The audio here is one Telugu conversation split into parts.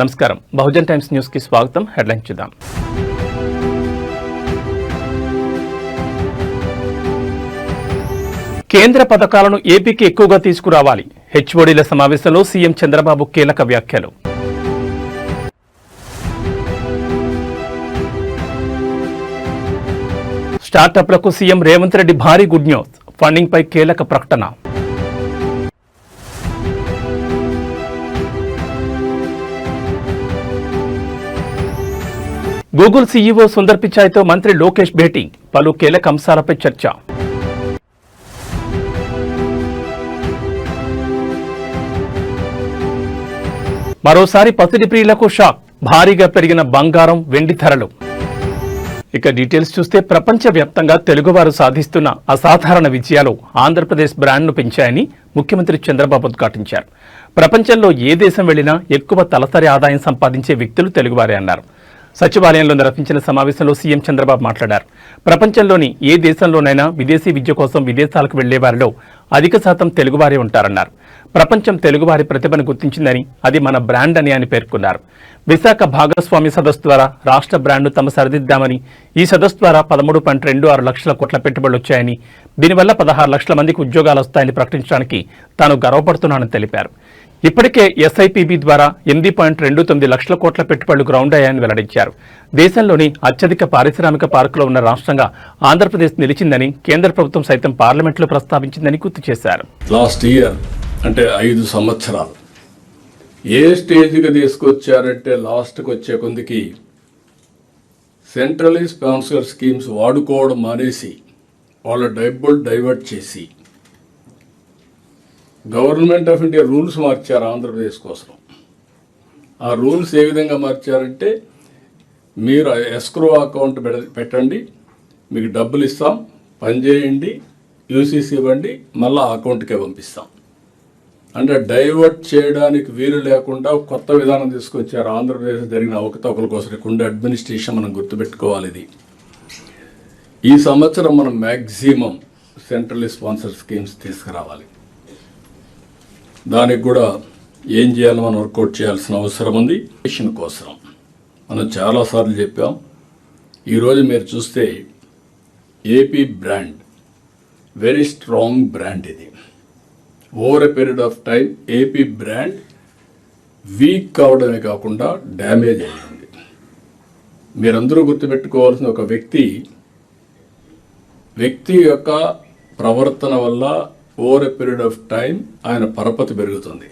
నమస్కారం. బహుజన్ టైమ్స్ న్యూస్ కి స్వాగతం. హెడ్లైన్స్ చూద్దాం. కేంద్ర పథకాలను ఏపీకి ఎక్కువగా తీసుకురావాలి. హెచ్ఓడీల సమావేశంలో సీఎం చంద్రబాబు కీలక వ్యాఖ్యలు. స్టార్టప్లకు సీఎం రేవంత్ రెడ్డి భారీ గుడ్ న్యూస్. ఫండింగ్ పై కీలక ప్రకటన. గూగుల్ సీఈఓ సుందర్ పిచాయ్తో మంత్రి లోకేష్ భేటీ. పలు కీలక అంశాలపై చర్చ. మరోసారి పసిడి ప్రియులకు షాక్. భారీగా పెరిగిన బంగారం, వెండి ధరలు. ఇక డీటెయిల్స్ చూస్తే ప్రపంచవ్యాప్తంగా తెలుగువారు సాధిస్తున్న అసాధారణ విజయాలు ఆంధ్రప్రదేశ్ బ్రాండ్ను పెంచాయని ముఖ్యమంత్రి చంద్రబాబు ఉద్ఘాటించారు. ప్రపంచంలో ఏ దేశం వెళ్లినా ఎక్కువ తలసరి ఆదాయం సంపాదించే వ్యక్తులు తెలుగువారే అన్నారు. సచివాలయంలో నిర్వహించిన సమావేశంలో సీఎం చంద్రబాబు మాట్లాడారు. ప్రపంచంలోని ఏ దేశంలోనైనా విదేశీ విద్య కోసం విదేశాలకు వెళ్లే వారిలో అధిక శాతం తెలుగువారే ఉంటారన్నారు. ప్రపంచం తెలుగువారి ప్రతిభను గుర్తించిందని, అది మన బ్రాండ్ అని ఆయన పేర్కొన్నారు. విశాఖ భాగస్వామ్య సదస్సు ద్వారా రాష్ట్ర బ్రాండ్ను తమ సరిదిద్దామని, ఈ సదస్సు ద్వారా 13.26 లక్షల కోట్ల పెట్టుబడులు వచ్చాయని, దీనివల్ల 16 లక్షల మందికి ఉద్యోగాలు వస్తాయని ప్రకటించడానికి తాను గర్వపడుతున్నానని తెలిపారు. ఇప్పటికే ఎస్ఐపిబి ద్వారా 8.29 లక్షల కోట్ల పెట్టుబడులు గ్రౌండ్ అయ్యాయని వెల్లడించారు. దేశంలోని అత్యధిక పారిశ్రామిక పార్కులో ఉన్న రాష్ట్రంగా ఆంధ్రప్రదేశ్ నిలిచిందని కేంద్ర ప్రభుత్వం సైతం పార్లమెంట్లో ప్రస్తావించిందని గుర్తు చేశారు. లాస్ట్ ఇయర్ అంటే 5 సంవత్సరాలు ఏ స్టేజ్కి తీసుకొచ్చారంటే లాస్ట్కి వచ్చే కొందికి సెంట్రలీ స్పాన్సర్ స్కీమ్స్ వాడుకోవడం మానేసి వాళ్ళ డబ్బులు డైవర్ట్ చేసి గవర్నమెంట్ ఆఫ్ ఇండియా రూల్స్ మార్చారు ఆంధ్రప్రదేశ్ కోసం. ఆ రూల్స్ ఏ విధంగా మార్చారంటే, మీరు ఎస్క్రో అకౌంట్ పెట్టండి, మీకు డబ్బులు ఇస్తాం, పనిచేయండి, యూసీసీ ఇవ్వండి, మళ్ళీ అకౌంట్కే పంపిస్తాం. అంటే డైవర్ట్ చేయడానికి వీలు లేకుండా కొత్త విధానం తీసుకొచ్చారు. ఆంధ్రప్రదేశ్ జరిగిన అవకతవకల కోసం ఉండే అడ్మినిస్ట్రేషన్ మనం గుర్తుపెట్టుకోవాలి. ఇది ఈ సంవత్సరం మనం మ్యాక్సిమం సెంట్రలీ స్పాన్సర్ స్కీమ్స్ తీసుకురావాలి. దానికి కూడా ఏం చేయాలో మనం వర్కౌట్ చేయాల్సిన అవసరం ఉంది. దేశం కోసం మనం చాలాసార్లు చెప్పాం. ఈరోజు మీరు చూస్తే AP brand very strong brand. ఇది over a period of time AP brand weak కావడమే కాకుండా డ్యామేజ్ అయ్యింది. మీరందరూ గుర్తుపెట్టుకోవాల్సిన ఒక వ్యక్తి యొక్క ప్రవర్తన వల్ల over a period of time ఆయన పరపతి పెరుగుతుంది.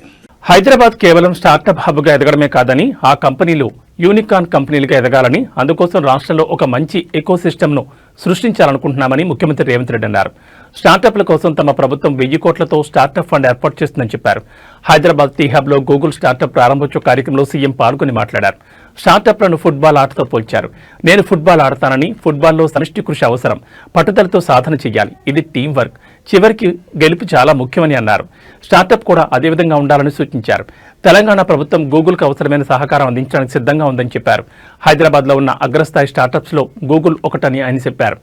హైదరాబాద్ కేవలం స్టార్టప్ హబ్గా ఎదగడమే కాదని, ఆ కంపెనీలు యూనికార్న్ కంపెనీలుగా ఎదగాలని, అందుకోసం రాష్ట్రంలో ఒక మంచి ఎకోసిస్టమ్ను సృష్టించాలనుకుంటున్నామని ముఖ్యమంత్రి రేవంత్ రెడ్డి అన్నారు. స్టార్టప్ల కోసం తమ ప్రభుత్వం 1000 కోట్లతో స్టార్టప్ ఫండ్ ఏర్పాటు చేస్తుందని చెప్పారు. హైదరాబాద్ టీ హబ్లో గూగుల్ స్టార్టప్ ప్రారంభోత్సవ కార్యక్రమంలో సీఎం పాల్గొని మాట్లాడారు. స్టార్టప్లను ఫుట్బాల్ ఆటతో పోల్చారు. నేను ఫుట్బాల్ ఆడతానని, ఫుట్బాల్లో సమిష్టి కృషి అవసరం, పట్టుదలతో సాధన చేయాలి, ఇది టీం వర్క్, చివరికి గెలుపు చాలా ముఖ్యమని అన్నారు. స్టార్టప్ కూడా అదేవిధంగా ఉండాలని సూచించారు. తెలంగాణ ప్రభుత్వం గూగుల్కు అవసరమైన సహకారం అందించడానికి సిద్ధంగా ఉందని చెప్పారు. హైదరాబాద్లో ఉన్న అగ్రస్థాయి స్టార్టప్స్లో గూగుల్ ఒకటని ఆయన చెప్పారు.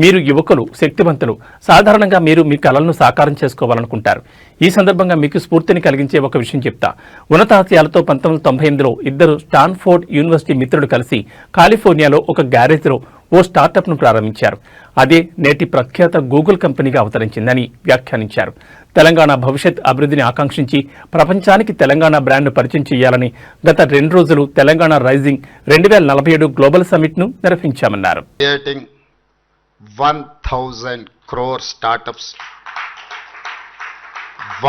మీరు యువకులు, శక్తివంతులు, సాధారణంగా మీరు మీ కలలను సాకారం చేసుకోవాలనుకుంటారు. ఈ సందర్భంగా మీకు స్ఫూర్తిని కలిగించే ఒక విషయం చెప్తా. ఉన్నతాశయాలతో 1998లో ఇద్దరు స్టాన్ఫోర్డ్ యూనివర్సిటీ మిత్రులు కలిసి కాలిఫోర్నియాలో ఒక గ్యారేజ్లో ఓ స్టార్టప్ను ప్రారంభించారు. అదే నేటి ప్రఖ్యాత గూగుల్ కంపెనీగా అవతరించిందని వ్యాఖ్యానించారు. తెలంగాణ భవిష్యత్ అభివృద్ధిని ఆకాంక్షించి ప్రపంచానికి తెలంగాణ బ్రాండ్ను పరిచయం చేయాలని గత 2 రోజులు తెలంగాణ రైజింగ్ 2047 గ్లోబల్ సమ్మిట్ను నిర్వహించామన్నారు. 1,000 crore startups,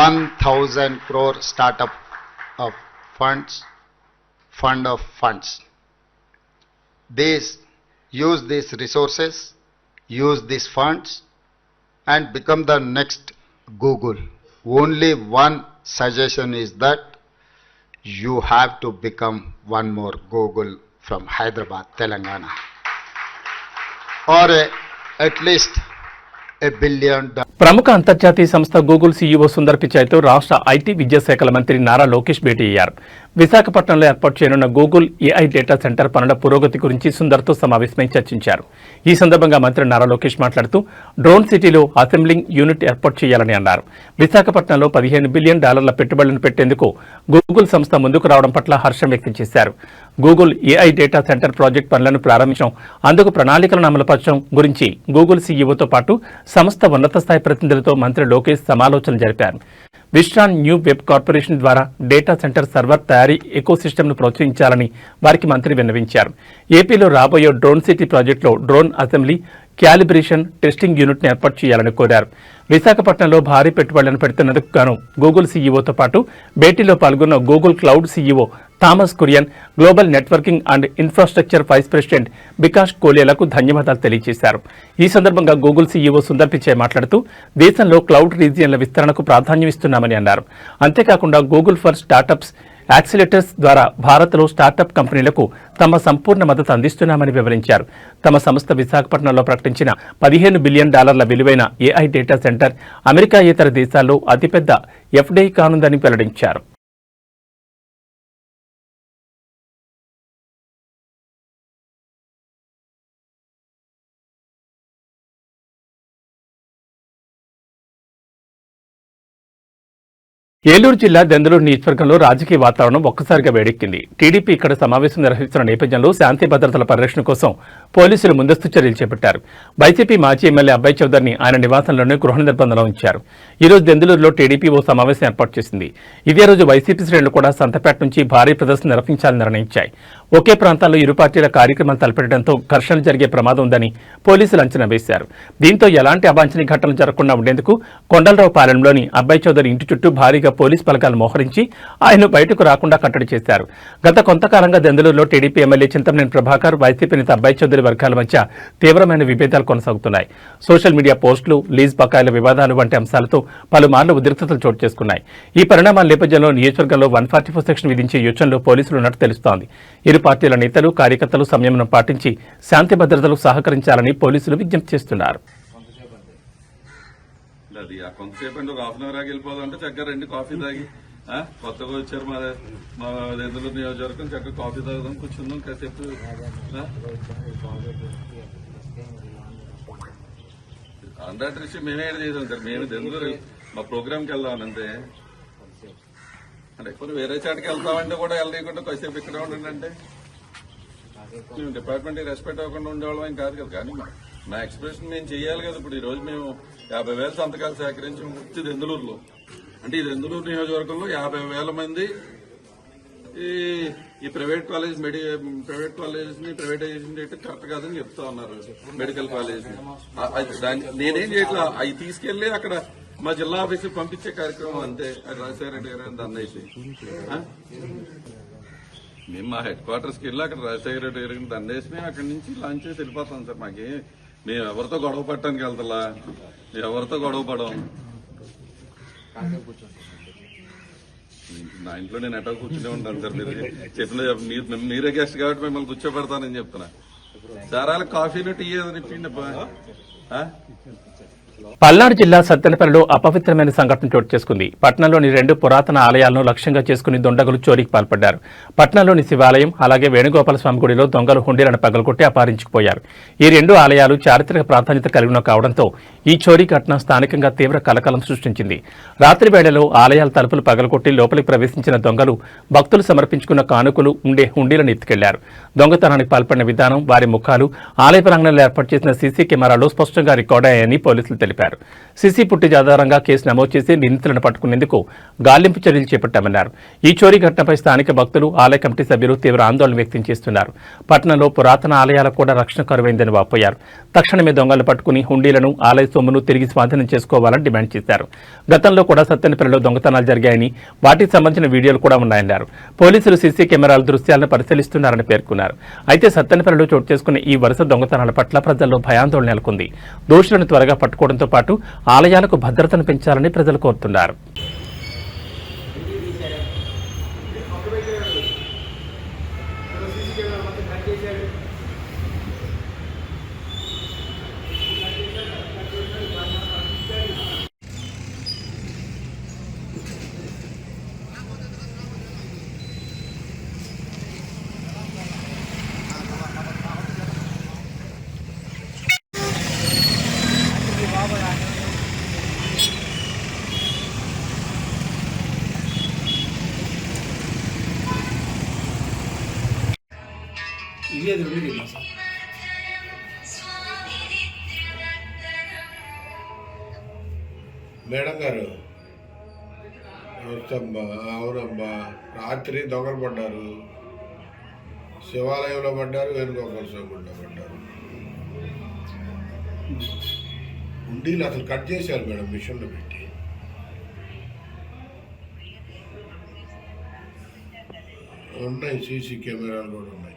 1,000 crore startup of fund of funds. Use these resources, use these funds and become the next Google. Only one suggestion is that you have to become one more Google from Hyderabad, Telangana, or at least $1 billion. ప్రముఖ అంతర్జాతీయ సంస్థ గూగుల్ సీఈఓ సుందర్ పిచాయ్తో రాష్ట్ర ఐటీ విద్యాశాఖల మంత్రి నారా లోకేష్ భేటీ అయ్యారు. విశాఖపట్నంలో ఏర్పాటు చేయనున్న గూగుల్ ఏఐ డేటా సెంటర్ పనుల పురోగతి గురించి సుందర్తో సమావేశమై చర్చించారు. ఈ సందర్భంగా మంత్రి నారా లోకేష్ మాట్లాడుతూ డ్రోన్ సిటీలో అసెంబ్లింగ్ యూనిట్ ఏర్పాటు చేయాలని అన్నారు. విశాఖపట్నంలో $15 బిలియన్ పెట్టుబడులను పెట్టేందుకు గూగుల్ సంస్థ ముందుకు రావడం పట్ల హర్షం వ్యక్తం చేశారు. Google AI data centre project పనులను ప్రారంభించడం, అందుకు ప్రణాళికలను అమలుపరచడం గురించి గూగుల్ సీఈఓతో పాటు సంస్థ ఉన్నత స్థాయి ప్రతినిధులతో మంత్రి లోకేష్ సమాలోచనలు జరిపారు. విస్ట్రాన్ న్యూ వెబ్ కార్పొరేషన్ ద్వారా డేటా సెంటర్ సర్వర్ తయారీ ఎకోసిస్టమ్ను ప్రోత్సహించాలని వారికి మంత్రి విన్నవించారు. ఏపీలో రాబోయే డ్రోన్ సిటీ ప్రాజెక్టులో డ్రోన్ అసెంబ్లీ, క్యాలిబ్రేషన్, టెస్టింగ్ యూనిట్ను ఏర్పాటు చేయాలని కోరారు. విశాఖపట్నంలో భారీ పెట్టుబడులను పెడుతున్నందుకు గాను గూగుల్ సీఈఓతో పాటు భేటీలో పాల్గొన్న Google cloud CEO Thomas Kurian, global networking and infrastructure vice president Vikas కోలియాలకు ధన్యవాదాలు తెలియజేశారు. ఈ సందర్భంగా గూగుల్ సీఈఓ సుందర్ పిచై మాట్లాడుతూ దేశంలో క్లౌడ్ రీజియన్ల విస్తరణకు ప్రాధాన్యం ఇస్తున్నామని అన్నారు. అంతేకాకుండా గూగుల్ ఫర్ స్టార్టప్స్ యాక్సిలేటర్స్ ద్వారా భారత్లో స్టార్టప్ కంపెనీలకు తమ సంపూర్ణ మద్దతు అందిస్తున్నామని వివరించారు. తమ సంస్థ విశాఖపట్నంలో ప్రకటించిన $15 బిలియన్ విలువైన ఏఐ డేటా సెంటర్ అమెరికా ఇతర దేశాల్లో అతిపెద్ద ఎఫ్డీఐ కానుందని వెల్లడించారు. ఏలూరు జిల్లా దెందులూరు నియోజకవర్గంలో రాజకీయ వాతావరణం ఒక్కసారిగా వేడెక్కింది. టీడీపీ ఇక్కడ సమావేశం నిర్వహిస్తున్న నేపథ్యంలో శాంతి భద్రతల పరిరక్షణ కోసం పోలీసులు ముందస్తు చర్యలు చేపట్టారు. వైసీపీ మాజీ ఎమ్మెల్యే అబ్బాయి చౌదరిని ఆయన నివాసంలోనే గృహ నిర్బంధంలో ఉంచారు. ఈ రోజు దెందులూరులో టీడీపీ ఓ సమావేశం ఏర్పాటు చేసింది. ఇదే రోజు వైసీపీ శ్రేణులు కూడా సంతపేట నుంచి భారీ ప్రదర్శన నిర్వహించాలని నిర్ణయించాయి. ఒకే ప్రాంతాల్లో ఇరు పార్టీల కార్యక్రమాలు తలపెట్టడంతో ఘర్షణలు జరిగే ప్రమాదం ఉందని పోలీసులు అంచనా వేశారు. దీంతో ఎలాంటి అవాంఛనీయ ఘటనలు జరగకుండా ఉండేందుకు కొండలరావుపాలెంలోని అబ్బాయి చౌదరి ఇంటి చుట్టూ భారీగా పోలీస్ బలగాలు మోహరించి ఆయన్ను బయటకు రాకుండా కట్టడి చేశారు. గత కొంతకాలంగా దెందులూరులో TDP MLA Chintamaneni Prabhakar, YCP నేత అబ్బాయి చౌదరి వర్గాల మధ్య తీవ్రమైన విభేదాలు కొనసాగుతున్నాయి. సోషల్ మీడియా పోస్టులు, లీజ్ బకాయిల వివాదాలు వంటి అంశాలతో పలుమార్లు ఉద్రిక్తతలు చోటు చేసుకున్నాయి. ఈ పరిణామాల నేపథ్యంలో నియోజకవర్గంలో 144 సెక్షన్ విధించే యోచనలో పోలీసులు ఉన్నట్టు తెలుస్తోంది. ఇరు పార్టీల నేతలు, కార్యకర్తలు సంయమనం పాటించి శాంతి భద్రతలకు సహకరించాలని పోలీసులు విజ్ఞప్తి చేస్తున్నారు. అది కొంతసేపు అండి, ఒక హాఫ్ అన్ అవర్ ఆగి వెళ్ళిపోదాం అంటే చక్కగా రండి కాఫీ తాగి, కొత్తగా వచ్చారు మా ఎదురు నియోజకవర్గం, చక్కగా కాఫీ తాగుదాం, కూర్చుందాం కాసేపు. కాంట్రాక్టర్ విషయం మేమే ఏడు చేసాం సార్, మేము దెందులూరు మా ప్రోగ్రామ్కి వెళ్దాం అంతే. అంటే ఇప్పుడు వేరే చాటికి వెళ్తామంటే కూడా వెళ్ళకుండా కాసేపు ఇక్కడ ఉండండి అంటే మేము డిపార్ట్మెంట్ రెస్పెక్ట్ అవ్వకుండా ఉండేవాళ్ళం ఏం కాదు కదా. కానీ మా ఎక్స్ప్రెషన్ మేము చేయాలి కదా. ఇప్పుడు ఈ రోజు మేము 50,000 సంతకాలు సేకరించి వచ్చి దెందులూరులో, అంటే ఈ దెందులూరు నియోజకవర్గంలో 50,000 మంది ఈ ప్రైవేట్ కాలేజ్ ప్రైవేట్ కాలేజ్ ని ప్రైవేటైజేషన్ చేయటం కరెక్ట్ కాదని చెప్తా ఉన్నారు. మెడికల్ కాలేజ్ నేనేం చేయట్లా, అవి తీసుకెళ్లి అక్కడ మా జిల్లా ఆఫీస్కి పంపించే కార్యక్రమం అంతే. రాజశేఖర రెడ్డి గారు దండేసి మేము మా హెడ్ క్వార్టర్స్కి వెళ్ళి అక్కడ రాజశేఖర రెడ్డి గారికి దండేసి మేము అక్కడి నుంచి లాంచ్ చేసి వెళ్ళిపోతాం సార్. మాకి మేము ఎవరితో గొడవ పట్టడానికి వెళ్తా, ఎవరితో గొడవ పడం. నా ఇంట్లో నేను ఎటో కూర్చునే ఉంటాను సార్. మీరు చెప్పిన మీరే గెస్ట్ కాబట్టి మిమ్మల్ని కూర్చోబెడతానని చెప్తున్నా. సారాలు కాఫీలు టీ ఏదని ఇప్పిండి. పల్నాడు జిల్లా సత్తెనపల్లిలో అపవిత్రమైన సంఘటన చోటు చేసుకుంది. పట్టణంలోని 2 పురాతన ఆలయాలను లక్ష్యంగా చేసుకుని దొండగులు చోరీకి పాల్పడ్డారు. పట్టణంలోని శివాలయం అలాగే వేణుగోపాల స్వామి గుడిలో దొంగలు హుండీలను పగలగొట్టి అపహరించుకుపోయారు. ఈ 2 ఆలయాలు చారిత్రక ప్రాధాన్యత కలిగిన కావడంతో ఈ చోరీ ఘటన స్థానికంగా తీవ్ర కలకలం సృష్టించింది. రాత్రి వేళలో ఆలయాల తలుపులు పగలగొట్టి లోపలికి ప్రవేశించిన దొంగలు భక్తులు సమర్పించుకున్న కానుకలు ఉండే హుండీలను ఎత్తుకెళ్లారు. దొంగతనానికి పాల్పడిన విధానం, వారి ముఖాలు ఆలయ ప్రాంగణంలో ఏర్పాటు చేసిన సీసీ కెమెరాలో స్పష్టంగా రికార్డయ్యాయని పోలీసులు తెలిపారు. సీసీ ఫుటేజ్ ఆధారంగా కేసు నమోదు చేసి నిందితులను పట్టుకునేందుకు గాలింపు చర్యలు చేపట్టామన్నారు. ఈ చోరీ ఘటనపై స్థానిక భక్తులు, ఆలయ కమిటీ సభ్యులు తీవ్ర ఆందోళన వ్యక్తం చేస్తున్నారు. పట్టణంలో పురాతన ఆలయాలకు కూడా రక్షణ కరువైందని వాపోయారు. తక్షణమే దొంగలను పట్టుకుని హుండీలను, ఆలయ సొమ్మును తిరిగి స్వాధీనం చేసుకోవాలని డిమాండ్ చేశారు. గతంలో కూడా సత్తెనపల్లిలో దొంగతనాలు జరిగాయని, వాటికి సంబంధించిన వీడియోలు కూడా ఉన్నాయన్నారు. పోలీసులు సీసీ కెమెరాల దృశ్యాలను పరిశీలిస్తున్నారని పేర్కొన్నారు. అయితే సత్తెనపల్లిలో చోటు చేసుకున్న ఈ వరుస దొంగతనాల పట్ల ప్రజల్లో భయాందోళన నెలకొంది. దోషులను త్వరగా పట్టుకోవడంతో పాటు ఆలయాలకు భద్రతను పెంచాలని ప్రజలు కోరుతున్నారు. ఫిర్యాదు ఉండి తిన్నా సార్. మేడం గారు అవునమ్మా, అవునమ్మా, రాత్రి దొంగలు పడ్డారు, శివాలయంలో పడ్డారు, వేణుగోపాల స్వామి గుడిలో పడ్డారు. ఉండీలు అసలు కట్ చేశారు మేడం, మిషన్లో పెట్టి. ఉన్నాయి, సీసీ కెమెరాలు కూడా ఉన్నాయి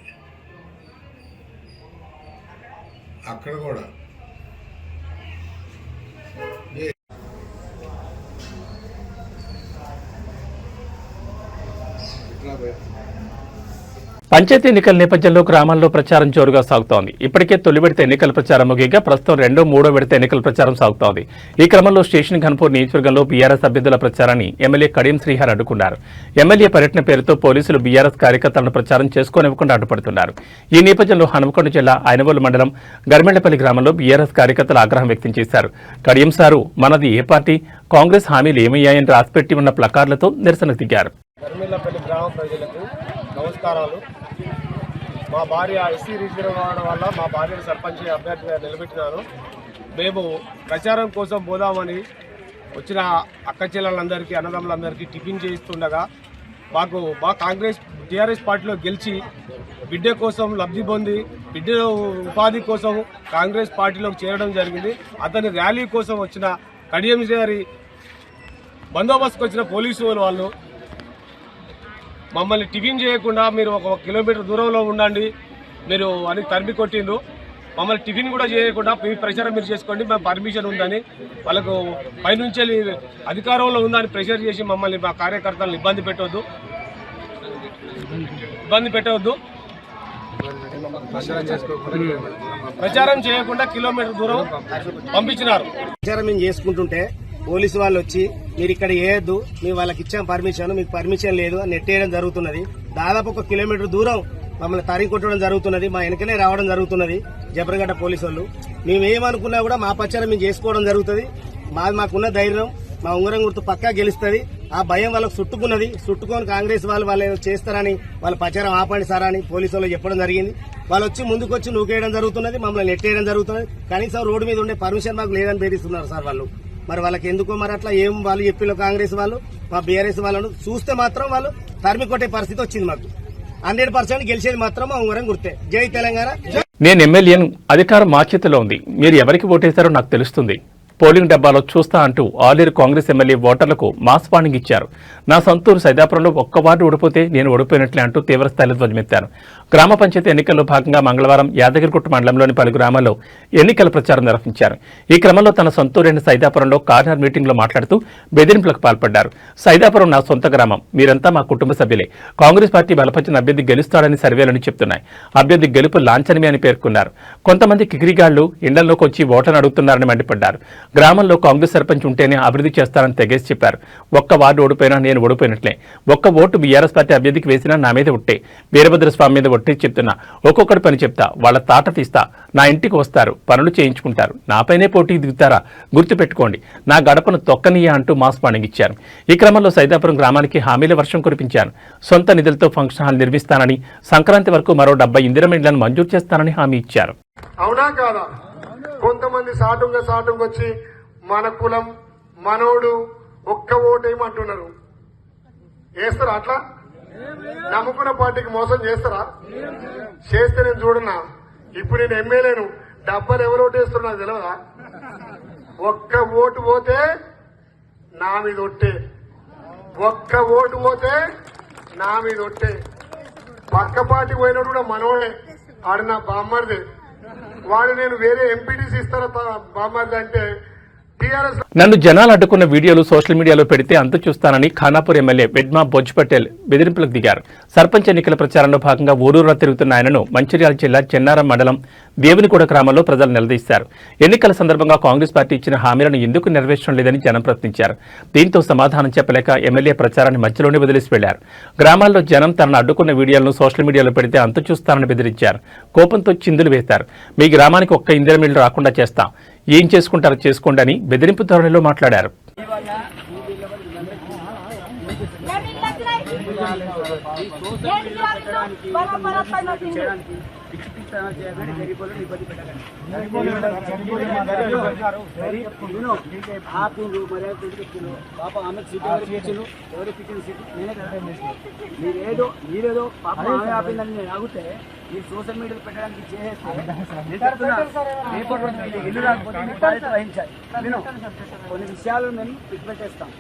అక్కడ కూడా. పంచాయతీ ఎన్నికల నేపథ్యంలో గ్రామాల్లో ప్రచారం జోరుగా సాగుతోంది. ఇప్పటికే తొలి విడత ఎన్నికల ప్రచారం ముగియగా ప్రస్తుతం రెండో మూడో విడత ఎన్నికల ప్రచారం సాగుతోంది. ఈ క్రమంలో స్టేషన్ ఘన్పూర్ నియోజకవర్గంలో బీఆర్ఎస్ అభ్యర్థుల ప్రచారాన్ని ఎమ్మెల్యే కడియం శ్రీహర్ అడ్డుకున్నారు. ఎమ్మెల్యే పర్యటన పేరుతో పోలీసులు బీఆర్ఎస్ కార్యకర్తలను ప్రచారం చేసుకోనివ్వకుండా అడ్డుపడుతున్నారు. ఈ నేపథ్యంలో హనుమకొండ జిల్లా ఐనవోలు మండలం గర్మెళ్లపల్లి గ్రామంలో బీఆర్ఎస్ కార్యకర్తలు ఆగ్రహం వ్యక్తం చేశారు. కడియం సారు మనది ఏ పార్టీ, కాంగ్రెస్ హామీలు ఏమయ్యాయని రాసిపెట్టి ఉన్న ప్లకార్డులతో నిరసనకు దిగారు. గర్మెళ్లపల్లి గ్రామ ప్రజలకు నమస్కారాలు. మా భార్య ఎస్సీ రిజర్వ్ కావడం వల్ల మా భార్యను సర్పంచ్ అభ్యర్థిగా నిలబెట్టినాను. మేము ప్రచారం కోసం పోదామని వచ్చిన అక్క చెల్లెలందరికీ, అన్నదమ్ములందరికీ టిఫిన్ చేయిస్తుండగా మా కాంగ్రెస్ టీఆర్ఎస్ పార్టీలో గెలిచి బిడ్డ కోసం లబ్ధి పొంది బిడ్డ ఉపాధి కోసం కాంగ్రెస్ పార్టీలోకి చేరడం జరిగింది. అతని ర్యాలీ కోసం వచ్చిన కడియం గారి బందోబస్తుకు వచ్చిన పోలీసు వాళ్ళు మమ్మల్ని టిఫిన్ చేయకుండా మీరు 1 కిలోమీటర్ దూరంలో ఉండండి మీరు అని తరిమి కొట్టిండ్రు. మమ్మల్ని టిఫిన్ కూడా చేయకుండా మీ ప్రచారం మీరు చేసుకోండి, మేము పర్మిషన్ ఉందని వాళ్ళకు పైనుంచి అధికారంలో ఉందని ప్రెషర్ చేసి మమ్మల్ని మా కార్యకర్తలను ఇబ్బంది పెట్టవద్దు. ప్రచారం చేయకుండా కిలోమీటర్ దూరం పంపించినారు. ప్రచారం మేము చేసుకుంటుంటే పోలీసు వాళ్ళు వచ్చి మీరు ఇక్కడ వేయద్దు, మేము వాళ్ళకి ఇచ్చాం పర్మిషన్, మీకు పర్మిషన్ లేదు అని నెట్టేయడం జరుగుతున్నది. దాదాపు 1 కిలోమీటర్ దూరం మమ్మల్ని తరిగి కొట్టడం జరుగుతున్నది. మా వెనకనే రావడం జరుగుతున్నది జబర్గడ్డ పోలీసు వాళ్ళు. మేము ఏమనుకున్నా కూడా మా ప్రచారం మేము చేసుకోవడం జరుగుతుంది. మాకున్న ధైర్యం, మా ఉంగరం గుర్తు పక్కా గెలుస్తుంది. ఆ భయం వాళ్ళకు చుట్టుకొని కాంగ్రెస్ వాళ్ళు చేస్తారని వాళ్ళ ప్రచారం ఆపండి సార్ అని పోలీసు వాళ్ళు చెప్పడం జరిగింది. వాళ్ళు వచ్చి ముందుకు వచ్చి నూకేయడం జరుగుతున్నది, మమ్మల్ని నెట్టేయడం జరుగుతున్నది. కనీసం రోడ్డు మీద ఉండే పర్మిషన్ మాకు లేదని బెదిరిస్తున్నారు సార్ వాళ్ళు. మరి వాళ్ళకి ఎందుకో మరి అట్లా ఏం వాళ్ళు చెప్పిలో కాంగ్రెస్ వాళ్ళు మా బీఆర్ఎస్ వాళ్ళను చూస్తే మాత్రం వాళ్ళు తరిమి కొట్టే పరిస్థితి వచ్చింది. మాకు 100% గెలిచేది మాత్రం మా ఉంగరం గుర్తే. జై తెలంగాణ. నేను ఎమ్మెల్యేను, అధికారం మా చేతిలో ఉంది, మీరు ఎవరికి ఓటేశారో నాకు తెలుస్తుంది. పోలింగ్ డబ్బాలో చూస్తా అంటూ ఆలేరు కాంగ్రెస్ ఎమ్మెల్యే ఓటర్లకు మాస్ వార్నింగ్ ఇచ్చారు. నా సొంతూరు సైదాపురంలో 1 వార్డు ఓడిపోతే నేను ఓడిపోయినట్లే అంటూ తీవ్రస్థాయిలో ధ్వజమెత్తారు. గ్రామ పంచాయతీ ఎన్నికల్లో భాగంగా మంగళవారం యాదగిరిగుట్ట మండలంలోని పలు గ్రామాల్లో ఎన్నికల ప్రచారం నిర్వహించారు. ఈ క్రమంలో తన సొంతూరైన సైదాపురంలో కార్నర్ మీటింగ్లో మాట్లాడుతూ బెదిరింపులకు పాల్పడ్డారు. సైదాపురం నా సొంత గ్రామం, మీరంతా మా కుటుంబ సభ్యులే. కాంగ్రెస్ పార్టీ బలపరిచిన అభ్యర్థి గెలుస్తాడని సర్వేలని చెప్తున్నాయి. అభ్యర్థి గెలుపు లాంఛనమే అని పేర్కొన్నారు. కొంతమంది కికిరిగాళ్లు ఇండ్లలోకి వచ్చి ఓట్లను అడుగుతున్నారని మండిపడ్డారు. గ్రామంలో కాంగ్రెస్ సర్పంచ్ ఉంటేనే అభివృద్ధి చేస్తారని తెగేసి చెప్పారు. 1 వార్డు ఓడిపోయినా నేను ఓడిపోయినట్లే. 1 ఓటు బీఆర్ఎస్ పార్టీ అభ్యర్థికి వేసినా నా మీద ఒట్టే. వీరభద్రస్వామి మీద ఒట్టే చెప్తున్నా. ఒక్కొక్కటి పని చెప్తా, వాళ్ళ తాట తీస్తా, నా ఇంటికి వస్తారు, పనులు చేయించుకుంటారు, నాపైనే పోటీకి దిగుతారా? గుర్తుపెట్టుకోండి, నా గడపను తొక్కనీయా అంటూ మాస్ వార్నింగ్. ఈ క్రమంలో సైదాపురం గ్రామానికి హామీల వర్షం కురిపించాను. సొంత నిధులతో ఫంక్షన్ హాల్ నిర్మిస్తానని, సంక్రాంతి వరకు మరో 70 ఇందిరమ్మ ఇళ్లను మంజూరు చేస్తానని హామీ ఇచ్చారు. అవునా కాదా? కొంతమంది సాటుంగా వచ్చి మన కులం మనోడు 1 ఓటేయమంటున్నారు. వేస్తారా? అట్లా నమ్ముకున్న పార్టీకి మోసం చేస్తారా? చేస్తే నేను చూడన్నా. ఇప్పుడు నేను ఎమ్మెల్యేను, డబ్బాలు ఎవరు ఓటేస్తున్నారు నాకు తెలియదా? 1 ఓటు పోతే నా మీద ఒట్టే, 1 ఓటు పోతే నా మీద ఒట్టే. పక్క పార్టీకి పోయినోడు కూడా మనోడే, ఆడు నా బామ్మర్దే. వాడు నేను వేరే ఎంపీటీసీ ఇస్తారా బామ్మర్ది అంటే నన్ను జనాలు అడ్డుకున్న వీడియోలు సోషల్ మీడియాలో పెడితే అంతు చూస్తానని ఖానాపూర్ ఎమ్మెల్యే వెడ్మా బొజ్ పటేల్ బెదిరింపులకు దిగారు. సర్పంచ్ ఎన్నికల ప్రచారంలో భాగంగా ఊరూరా తిరుగుతున్న ఆయనను మంచిర్యాల జిల్లా చెన్నారం మండలం దేవునిగూడ గ్రామంలో ప్రజలు నిలదీశారు. ఎన్నికల సందర్భంగా కాంగ్రెస్ పార్టీ ఇచ్చిన హామీలను ఎందుకు నెరవేర్చడం లేదని జనం ప్రశ్నించారు. దీంతో సమాధానం చెప్పలేక ఎమ్మెల్యే ప్రచారాన్ని మధ్యలోనే వదిలేసి వెళ్లారు. గ్రామాల్లో జనం తనను అడ్డుకున్న వీడియోలను సోషల్ మీడియాలో పెడితే అంతు చూస్తానని బెదిరించారు. కోపంతో చిందులు వేశారు. మీ గ్రామానికి 1 ఇందిరమిల్లు రాకుండా చేస్తాం, ఏం చేసుకుంటారో చేసుకోండి అని బెదిరింపు ధోరణిలో మాట్లాడారు. వాగ్దానాలు చేయకండి, గరీబులను ఇబ్బంది పెట్టకండి. ఆపిండ్రు మర్యాద చెప్పిండ్రు పాప ఆమె సీట్ ఎవరికి ఇచ్చిండ్రు, ఎవరికి ఇచ్చిన సీట్ నేనే మీరేదో పాప ఆమె ఆపిందని నేను ఆగితే మీరు సోషల్ మీడియాలో పెట్టడానికి చేసేస్తే ఇల్లు రాకపోతే మీరు బాధ్యత వహించాలి. నేను కొన్ని విషయాలు మేము పెట్టేస్తాం.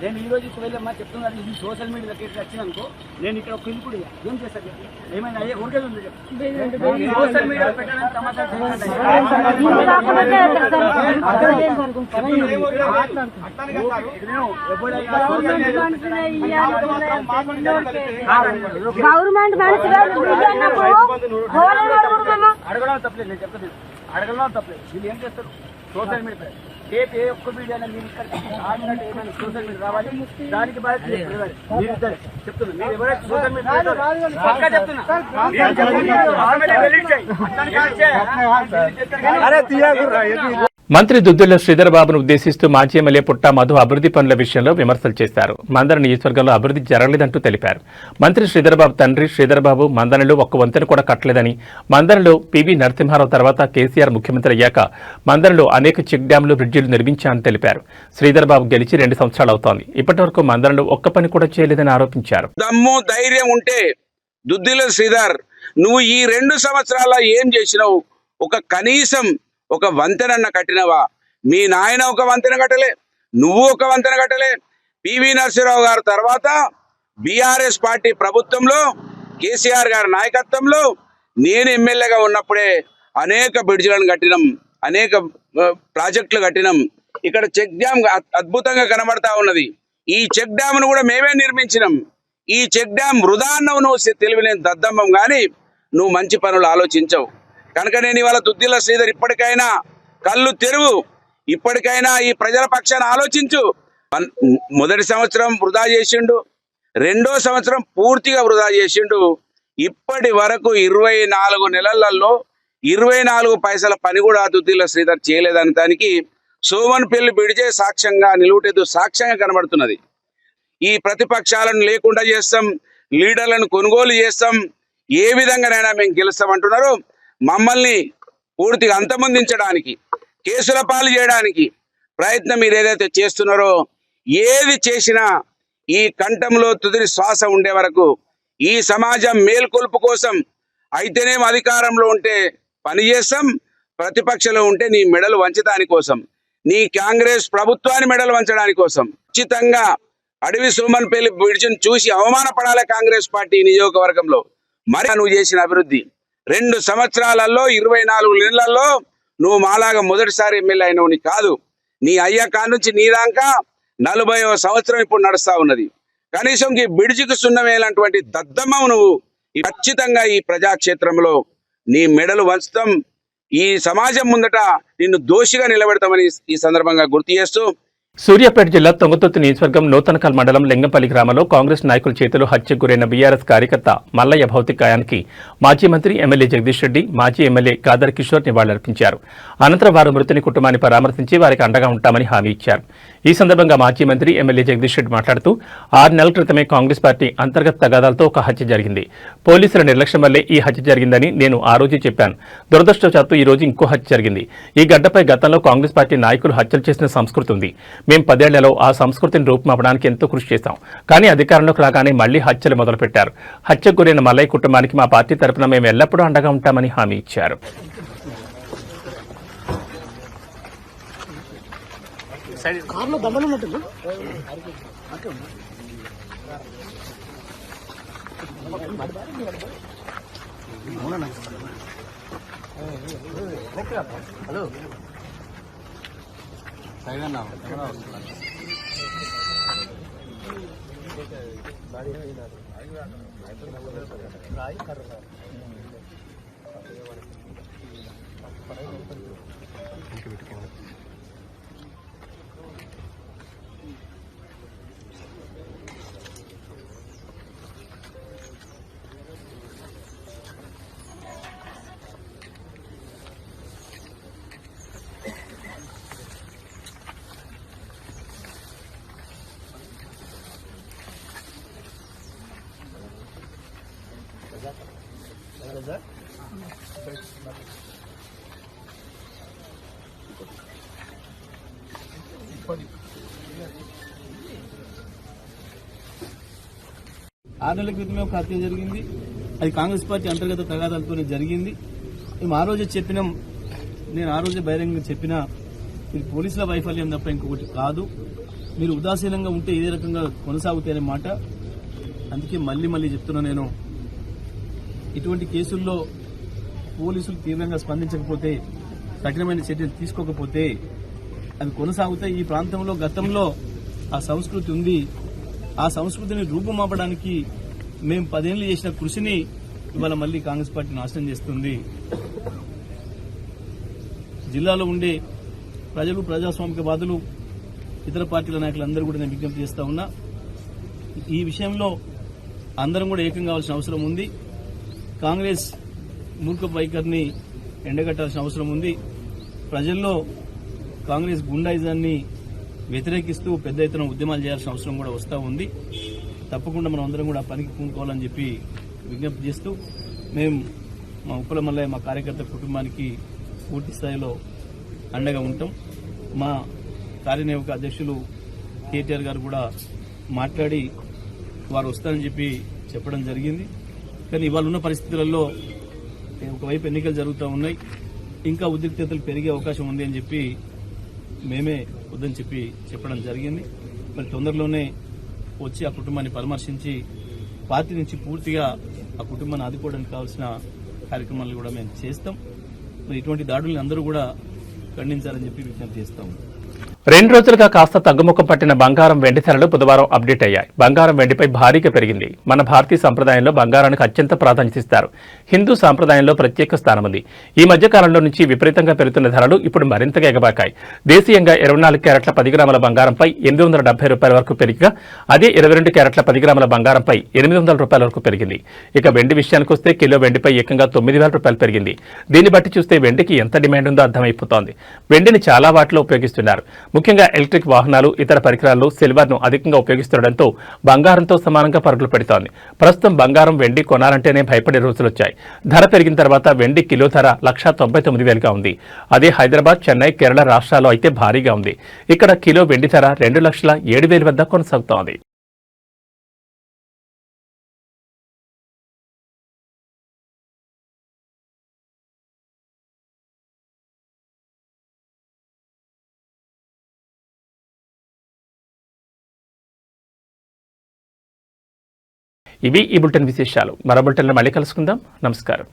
నేను ఈ రోజు ఒకవేళ చెప్తున్నాను ఇది సోషల్ మీడియాలోకి వచ్చిందనుకో, నేను ఇక్కడ ఒక ఇల్లు కూడా ఏం చేస్తాను ఏమైనా అయ్యే ఊరికే ఉంది సోషల్ మీడియాలో పెట్టడానికి అడగడం తప్పలేదు. నేను చెప్తాను అడగడం తప్పలేదు. వీళ్ళు ఏం చేస్తారు సోషల్ మీడియా రేపు ఏ ఒక్క మీడియా మీరు ఇక్కడ ఆడినట్టు ఏమైనా సోషల్ మీడియా రావాలి, దానికి బాధ్యత మీరు ఇద్దరు చెప్తున్నారు. మీరు ఎవరైతే సోషల్ మీడియా చెప్తున్నారు. మంత్రి దుద్దుల శ్రీధర్ బాబును ఉద్దేశిస్తూ మాజీ ఎమ్మెల్యే పుట్టా మధు అభివృద్ధి పనుల విషయంలో విమర్శలు చేశారు. మందన నియోజకవర్గంలో అభివృద్ధి జరగలేదంటూ తెలిపారు. మంత్రి శ్రీధర్ బాబు తండ్రి శ్రీధర్ బాబు మందనలో ఒక్క వంతెన కూడా కట్టలేదని, మందనలో పివి నరసింహారావు తర్వాత కేసీఆర్ ముఖ్యమంత్రి అయ్యాక మందనలో అనేక చెక్ డ్యాంలు, బ్రిడ్జిలు నిర్మించారని తెలిపారు. శ్రీధర్ బాబు గెలిచి 2 సంవత్సరాలు అవుతోంది. ఇప్పటి వరకు మందనలో ఒక్క పని కూడా చేయలేదని ఆరోపించారు. దమ్ము ధైర్యం ఉంటే దుద్దిల శ్రీధర్ నువ్వు ఈ 2 సంవత్సరాల ఏం చేసినావు? కనీసం ఒక వంతెనన్న కట్టినవా? మీ నాయన ఒక వంతెన కట్టలే, నువ్వు ఒక వంతెన కట్టలే. పివి నరసింహారావు గారు తర్వాత బీఆర్ఎస్ పార్టీ ప్రభుత్వంలో కేసీఆర్ గారి నాయకత్వంలో నేను ఎమ్మెల్యేగా ఉన్నప్పుడే అనేక బ్రిడ్జిలను కట్టినాం, అనేక ప్రాజెక్టులు కట్టినాం. ఇక్కడ చెక్ డ్యామ్ అద్భుతంగా కనబడతా ఉన్నది. ఈ చెక్ డ్యామ్ను కూడా మేమే నిర్మించినాం. ఈ చెక్ డ్యామ్ వృధా అన్నవు నువ్వు తెలివిలేని దద్దమ్మం కానీ నువ్వు మంచి పనులు ఆలోచించవు కనుక నేను ఇవాళ దుద్దిల శ్రీధర్ ఇప్పటికైనా కళ్ళు తెరువు, ఇప్పటికైనా ఈ ప్రజల పక్షాన ఆలోచించు. మొదటి సంవత్సరం వృధా చేసిండు, 2వ సంవత్సరం పూర్తిగా వృధా చేసిండు. ఇప్పటి వరకు 24 నెలలలో 24 పైసల పని కూడా దుద్దిల శ్రీధర్ చేయలేదని దానికి సోమన్పల్లి బ్రిడ్జే సాక్ష్యంగా, నిలువుటెద్దు సాక్ష్యంగా కనబడుతున్నది. ఈ ప్రతిపక్షాలను లేకుండా చేస్తాం, లీడర్లను కొనుగోలు చేస్తాం, ఏ విధంగానైనా మేము గెలుస్తామంటున్నారు. మమ్మల్ని పూర్తిగా అంతమొందించడానికి, కేసుల పాలు చేయడానికి ప్రయత్నం మీరు ఏదైతే చేస్తున్నారో, ఏది చేసినా ఈ కంఠంలో తుదిరి శ్వాస ఉండే వరకు ఈ సమాజం మేల్కొల్పు కోసం అయితేనేం అధికారంలో ఉంటే పని చేస్తాం, ప్రతిపక్షంలో ఉంటే నీ మెడలు వంచడానికి కోసం, నీ కాంగ్రెస్ ప్రభుత్వాన్ని మెడలు వంచడానికి కోసం. ఖచ్చితంగా అడవి సోమన్పల్లి బ్రిడ్జిని చూసి అవమానపడాలి కాంగ్రెస్ పార్టీ నియోజకవర్గంలో. మరి నువ్వు చేసిన అభివృద్ధి 2 సంవత్సరాలలో 24 నెలలలో నువ్వు మాలాగా మొదటిసారి ఎమ్మెల్యే అయినవు నీ కాదు. నీ అయ్యా కాడ నుంచి నీ దాకా 40వ సంవత్సరం ఇప్పుడు నడుస్తా ఉన్నది. కనీసం ఈ బ్రిడ్జికి సున్నమేలాంటి దద్దమ్మవు నువ్వు. ఖచ్చితంగా ఈ ప్రజాక్షేత్రంలో నీ మెడలు వంచుతాం, ఈ సమాజం ముందట నిన్ను దోషిగా నిలబెడతామని ఈ సందర్భంగా గుర్తు చేస్తూ సూర్యాపేట జిల్లా తొంగతుర్తి నియోజకవర్గం నూతనకల్ మండలం లింగంపల్లి గ్రామంలో కాంగ్రెస్ నాయకుల చేతిలో హత్యకు గురైన బీఆర్ఎస్ కార్యకర్త మల్లయ్య భౌతికాయానికి మాజీ మంత్రి ఎమ్మెల్యే జగదీష్ రెడ్డి, మాజీ ఎమ్మెల్యే కాదర్ కిషోర్ నివాళులర్పించారు. అనంతరం వారు మృతుని కుటుంబాన్ని పరామర్శించి వారికి అండగా ఉంటామని హామీ ఇచ్చారు. ఈ సందర్భంగా మాజీ మంత్రి ఎమ్మెల్యే జగదీష్ రెడ్డి మాట్లాడుతూ 6 నెలల క్రితమే కాంగ్రెస్ పార్టీ అంతర్గత తగాదాలతో ఒక హత్య జరిగింది. పోలీసుల నిర్లక్ష్యం వల్లే ఈ హత్య జరిగిందని నేను ఆ రోజు చెప్పాను. దురదృష్టవశాత్తు ఈ రోజు ఇంకో హత్య జరిగింది. ఈ గడ్డపై గతంలో కాంగ్రెస్ పార్టీ నాయకులు హత్యలు చేసిన సంస్కృతి ఉంది. మేము 10 ఏళ్లలో ఆ సంస్కృతిని రూపుమాపడానికి ఎంతో కృషి చేశాం. కానీ అధికారంలోకి రాగానే మళ్లీ హత్యలు మొదలుపెట్టారు. హత్యకు గురైన మల్లయ్య కుటుంబానికి మా పార్టీ తరఫున మేము ఎల్లప్పుడూ అండగా ఉంటామని హామీ ఇచ్చారు. ఆరు నెలల క్రితమే ఒక హత్య జరిగింది. అది కాంగ్రెస్ పార్టీ అంతర్గత తగాదాలతోనే జరిగింది. మేము ఆ రోజే చెప్పినాం, నేను ఆ రోజే బహిరంగంగా చెప్పినా, ఇది పోలీసుల వైఫల్యం తప్ప ఇంకొకటి కాదు. మీరు ఉదాసీనంగా ఉంటే ఇదే రకంగా కొనసాగుతాయనే మాట. అందుకే మళ్ళీ చెప్తున్నా, నేను ఇటువంటి కేసుల్లో పోలీసులు తీవ్రంగా స్పందించకపోతే, కఠినమైన చర్యలు తీసుకోకపోతే అవి కొనసాగుతాయి. ఈ ప్రాంతంలో గతంలో ఆ సంస్కృతి ఉంది. ఆ సంస్కృతిని రూపుమాపడానికి మేము 10 ఏళ్లు చేసిన కృషిని ఇవాళ మళ్లీ కాంగ్రెస్ పార్టీ నాశనం చేస్తుంది. జిల్లాలో ఉండే ప్రజలు, ప్రజాస్వామికవాదులు, ఇతర పార్టీల నాయకులందరూ కూడా నేను విజ్ఞప్తి చేస్తా ఉన్నా, ఈ విషయంలో అందరం కూడా ఏకం కావాల్సిన అవసరం ఉంది. కాంగ్రెస్ మూర్ఖ వైఖరిని ఎండగట్టాల్సిన అవసరం ఉంది. ప్రజల్లో కాంగ్రెస్ గుండాయిజాన్ని వ్యతిరేకిస్తూ పెద్ద ఎత్తున ఉద్యమాలు చేయాల్సిన అవసరం కూడా వస్తూ ఉంది. తప్పకుండా మనం అందరం కూడా పనికి పూనుకోవాలని చెప్పి విజ్ఞప్తి చేస్తూ, మేము మా ఉప్పల మల్లయ్య, మా కార్యకర్త కుటుంబానికి పూర్తి స్థాయిలో అండగా ఉంటాం. మా కార్యనిర్వాహక అధ్యక్షులు కేటీఆర్ గారు కూడా మాట్లాడి వారు వస్తారని చెప్పి చెప్పడం జరిగింది. కానీ ఇవాళ ఉన్న పరిస్థితులలో ఒకవైపు ఎన్నికలు జరుగుతూ ఉన్నాయి, ఇంకా ఉద్రిక్తతలు పెరిగే అవకాశం ఉంది అని చెప్పి మేమే వద్దని చెప్పడం జరిగింది. మరి తొందరలోనే వచ్చి ఆ కుటుంబాన్ని పరామర్శించి పార్టీ నుంచి పూర్తిగా ఆ కుటుంబాన్ని ఆదుకోవడానికి కావాల్సిన కార్యక్రమాలు కూడా మేము చేస్తాం. మరి ఇటువంటి దాడుల్ని అందరూ కూడా ఖండించాలని చెప్పి విజ్ఞప్తి చేస్తాం. 2 రోజులుగా కాస్త తగ్గుముఖం పట్టిన బంగారం వెండి ధరలు బుధవారం అప్డేట్ అయ్యాయి. బంగారం వెండిపై భారీగా పెరిగింది. మన భారతీయ సంప్రదాయంలో బంగారానికి అత్యంత ప్రాధాన్యత ఇస్తారు. హిందూ సంప్రదాయంలో ప్రత్యేక స్థానం ఉంది. ఈ మధ్య కాలంలో నుంచి విపరీతంగా పెరుగుతున్న ధరలు ఇప్పుడు మరింతగా ఎగబాకాయి. దేశీయంగా 24 క్యారెట్ల 10 గ్రాముల బంగారంపై ₹870 వరకు పెరిగిగా, అదే 22 క్యారెట్ల 10 గ్రాముల బంగారంపై ₹800 వరకు పెరిగింది. ఇక వెండి విషయానికి వస్తే కిలో వెండిపై ఏకంగా ₹9,000 పెరిగింది. దీన్ని బట్టి చూస్తే వెండికి ఎంత డిమాండ్ ఉందో అర్థమైపోతోంది. వెండిని చాలా వాటిలో ఉపయోగిస్తున్నారు. ముఖ్యంగా ఎలక్ట్రిక్ వాహనాలు, ఇతర పరికరాల్లో సిల్వర్ను అధికంగా ఉపయోగిస్తుండటంతో బంగారంతో సమానంగా పరుగులు పెడుతోంది. ప్రస్తుతం బంగారం, వెండి కొనాలంటేనే భయపడే రోజులొచ్చాయి. ధర పెరిగిన తర్వాత వెండి కిలో ధర 1,99,000గా ఉంది. అదే హైదరాబాద్, చెన్నై, కేరళ రాష్ట్రాల్లో అయితే భారీగా ఉంది. ఇక్కడ కిలో వెండి ధర 2,07,000 వద్ద కొనసాగుతోంది. ఇవి ఈ బులెటిన్ విశేషాలు. మరో బులెటిన్లో మళ్ళీ కలుసుకుందాం. నమస్కారం.